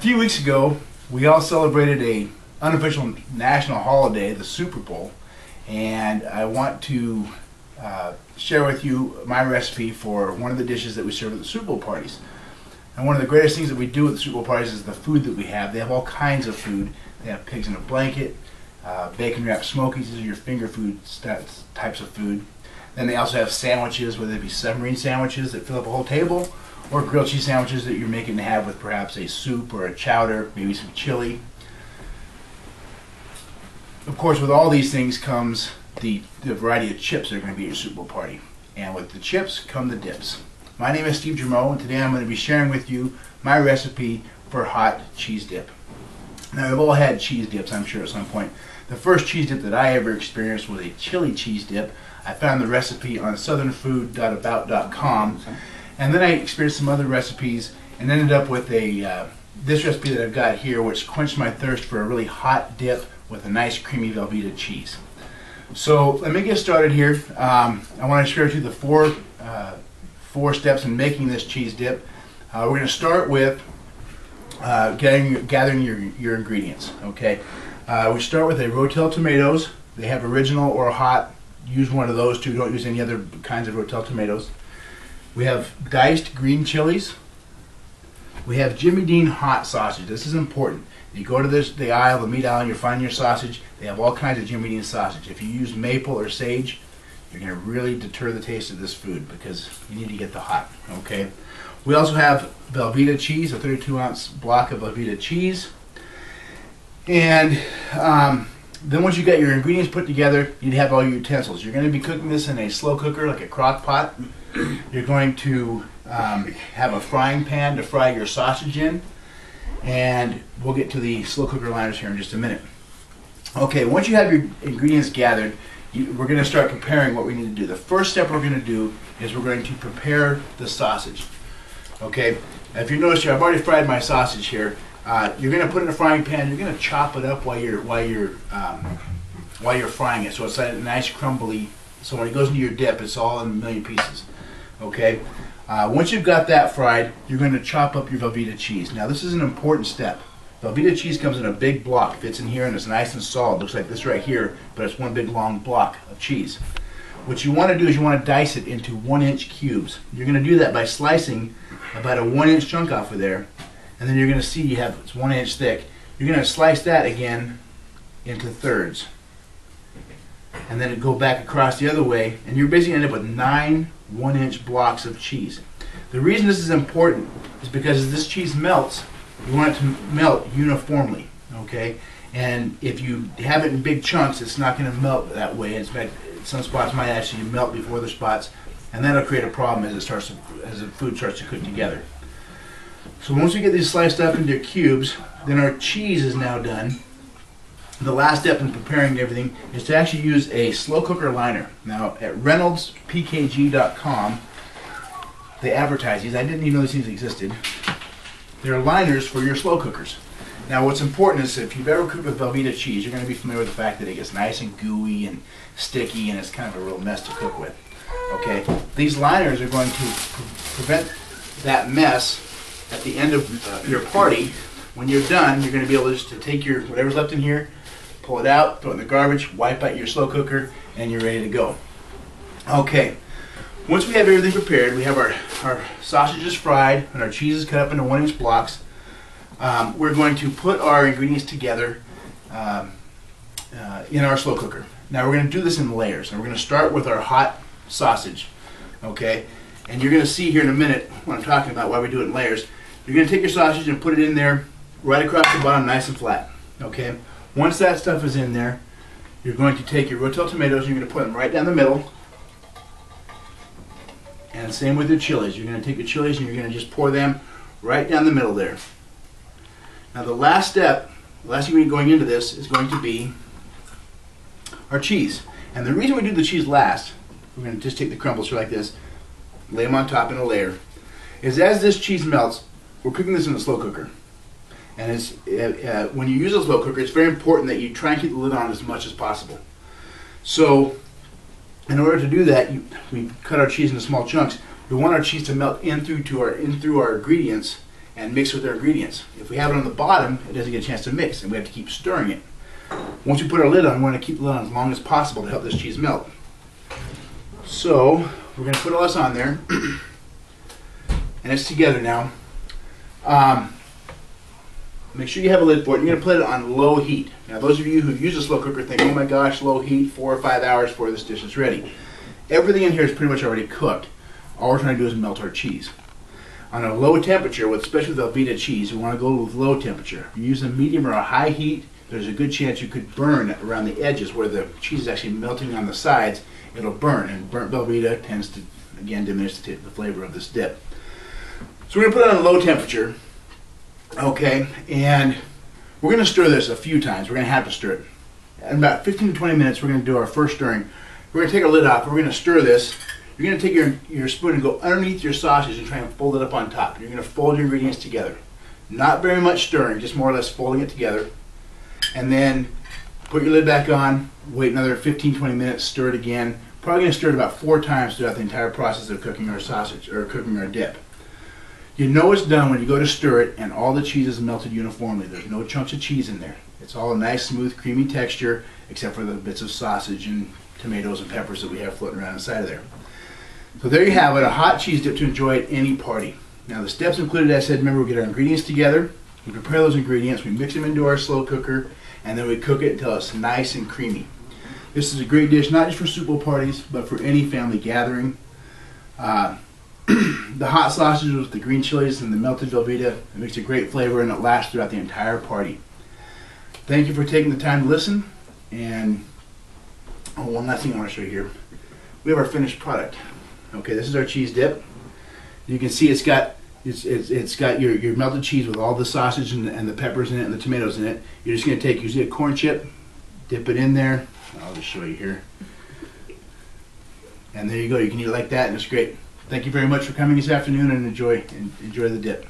few weeks ago, we all celebrated a unofficial national holiday, the Super Bowl, and I want to share with you my recipe for one of the dishes that we serve at the Super Bowl parties. And one of the greatest things that we do at the Super Bowl parties is the food that we have. They have all kinds of food. They have pigs in a blanket, bacon wrapped smokies. These are your finger food types of food. Then they also have sandwiches, whether it be submarine sandwiches that fill up a whole table, or grilled cheese sandwiches that you're making to have with perhaps a soup or a chowder, maybe some chili. Of course, with all these things comes the variety of chips that are going to be at your Super Bowl party. And with the chips come the dips. My name is Steve Germeau, and today I'm going to be sharing with you my recipe for hot cheese dip. Now, we've all had cheese dips, I'm sure, at some point. The first cheese dip that I ever experienced was a chili cheese dip. I found the recipe on southernfood.about.com, and then I experienced some other recipes and ended up with this recipe that I've got here, which quenched my thirst for a really hot dip with a nice creamy Velveeta cheese. So let me get started here. I want to share with you the four steps in making this cheese dip. We're going to start with gathering your ingredients. Okay, we start with a Rotel tomatoes. They have original or hot. Use one of those two. Don't use any other kinds of Rotel tomatoes. We have diced green chilies. We have Jimmy Dean hot sausage. This is important. You go to the aisle, the meat aisle, and you're finding your sausage. They have all kinds of Jimmy Dean sausage. If you use maple or sage, you're going to really deter the taste of this food because you need to get the hot. Okay. We also have Velveeta cheese, a 32-ounce block of Velveeta cheese. And then once you got your ingredients put together, you need to have all your utensils. You're going to be cooking this in a slow cooker, like a crock pot. You're going to have a frying pan to fry your sausage in. And we'll get to the slow cooker liners here in just a minute. Okay, once you have your ingredients gathered, we're going to start preparing what we need to do. The first step we're going to do is we're going to prepare the sausage. Okay, if you notice here, I've already fried my sausage here. You're going to put it in a frying pan. You're going to chop it up while you're frying it, so it's like nice crumbly. So when it goes into your dip, it's all in a million pieces. Okay. Once you've got that fried, you're going to chop up your Velveeta cheese. Now, this is an important step. Velveeta cheese comes in a big block, fits in here, and it's nice and solid. Looks like this right here, but it's one big long block of cheese. What you want to do is you want to dice it into 1-inch cubes. You're going to do that by slicing about a 1-inch chunk off of there, and then you're going to see it's 1 inch thick. You're going to slice that again into thirds, and then go back across the other way, and you're basically end up with 9 1-inch blocks of cheese. The reason this is important is because as this cheese melts, you want it to melt uniformly, okay? And if you have it in big chunks, it's not going to melt that way. Some spots might actually melt before other spots, and that'll create a problem as the food starts to cook together. So once we get these sliced up into cubes, then our cheese is now done. The last step in preparing everything is to actually use a slow cooker liner. Now at reynoldspkg.com, they advertise these. I didn't even know these things existed. They're liners for your slow cookers. Now what's important is if you've ever cooked with Velveeta cheese, you're going to be familiar with the fact that it gets nice and gooey and sticky, and it's kind of a real mess to cook with. Okay, these liners are going to prevent that mess at the end of your party. When you're done, you're going to be able just to take your whatever's left in here, pull it out, throw it in the garbage, wipe out your slow cooker, and you're ready to go. Okay, once we have everything prepared, we have our sausages fried and our cheese is cut up into 1-inch blocks. We're going to put our ingredients together in our slow cooker. Now we're going to do this in layers, and we're going to start with our hot sausage. Okay, and you're going to see here in a minute what I'm talking about, why we do it in layers. You're going to take your sausage and put it in there right across the bottom, nice and flat. Okay. Once that stuff is in there, you're going to take your Rotel tomatoes and you're going to put them right down the middle. And same with your chilies. You're going to take your chilies and you're going to just pour them right down the middle there. Now the last step, the last ingredient going into this is going to be our cheese. And the reason we do the cheese last, we're going to just take the crumbles like this, lay them on top in a layer, is as this cheese melts, we're cooking this in a slow cooker. And when you use a slow cooker, it's very important that you try and keep the lid on as much as possible. So in order to do that, we cut our cheese into small chunks. We want our cheese to melt in through our ingredients and mix with our ingredients. If we have it on the bottom, it doesn't get a chance to mix, and we have to keep stirring it. Once we put our lid on, we want to keep the lid on as long as possible to help this cheese melt. So we're going to put all this on there, and it's together now. Make sure you have a lid for it. You're going to put it on low heat. Now those of you who use a slow cooker think, oh my gosh, low heat, 4 or 5 hours before this dish is ready. Everything in here is pretty much already cooked. All we're trying to do is melt our cheese. On a low temperature, especially with Velveeta cheese, we want to go with low temperature. If you use a medium or a high heat, there's a good chance you could burn around the edges where the cheese is actually melting on the sides. It'll burn, and burnt Velveeta tends to, again, diminish the flavor of this dip. So we're going to put it on a low temperature. Okay, and we're going to stir this a few times. We're going to have to stir it. In about 15 to 20 minutes, we're going to do our first stirring. We're going to take our lid off. We're going to stir this. You're going to take your spoon and go underneath your sausage and try and fold it up on top. You're going to fold your ingredients together. Not very much stirring, just more or less folding it together. And then put your lid back on, wait another 15-20 minutes, stir it again. Probably going to stir it about 4 times throughout the entire process of cooking our sausage, or cooking our dip. You know it's done when you go to stir it and all the cheese is melted uniformly. There's no chunks of cheese in there. It's all a nice, smooth, creamy texture, except for the bits of sausage and tomatoes and peppers that we have floating around inside of there. So there you have it, a hot cheese dip to enjoy at any party. Now the steps included, as I said, remember, we get our ingredients together, we prepare those ingredients, we mix them into our slow cooker, and then we cook it until it's nice and creamy. This is a great dish, not just for Super Bowl parties, but for any family gathering. The hot sausages with the green chilies and the melted Velveeta, it makes a great flavor, and it lasts throughout the entire party. Thank you for taking the time to listen. And one last thing I want to show you here. We have our finished product. Okay, this is our cheese dip. You can see it's got your melted cheese with all the sausage and the peppers in it and the tomatoes in it. You're just going to take usually a corn chip, dip it in there. I'll just show you here. And there you go. You can eat it like that, and it's great. Thank you very much for coming this afternoon, and enjoy the dip.